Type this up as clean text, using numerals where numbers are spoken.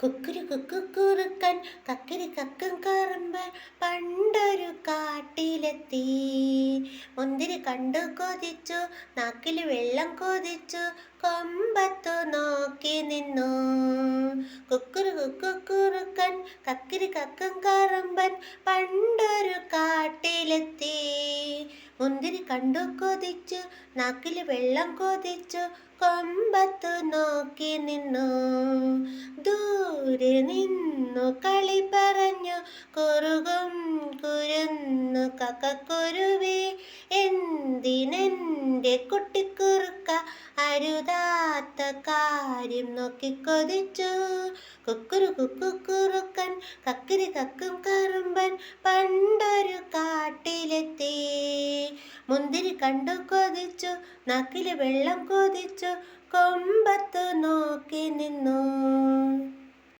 കുക്കുരു കുക്കുറുക്കൻ കക്കിരി കക്കും കറുമ്പൻ പണ്ടൊരു കാട്ടിലെത്തി. മുന്തിരി കണ്ടു കൊതിച്ചു, നാക്കിൽ വെള്ളം കൊതിച്ചു, കൊമ്പത്തു നോക്കി നിന്നു. കുക്കുരു കുക്കുറുക്കൻ കക്കിരി കക്കും കറുമ്പൻ പണ്ടൊരു കാട്ടിലെത്തി. മുന്തിരി കണ്ടു കൊതിച്ചു, നാക്കിൽ വെള്ളം കൊതിച്ചു, കൊമ്പത്തു നോക്കി നിന്നു. ദൂരെ നിന്നു കളി പറഞ്ഞു കുറുകും കുരുന്നു കക്കക്കുരുവി, എന്തിനെൻ്റെ കുട്ടിക്കുറുക്ക അരുതാത്ത കാര്യം നോക്കി കൊതിച്ചു. കുക്കുരു കുക്കുറുക്കൻ കക്കിരി കക്കും കറുമ്പൻ പണ്ടൊരു കാട്ടിലെത്തി. മുന്തിരി കണ്ടു കൊതിച്ചു, നാക്കില് വെള്ളം കൊതിച്ചു, കൊമ്പത്തു നോക്കി നിന്നു.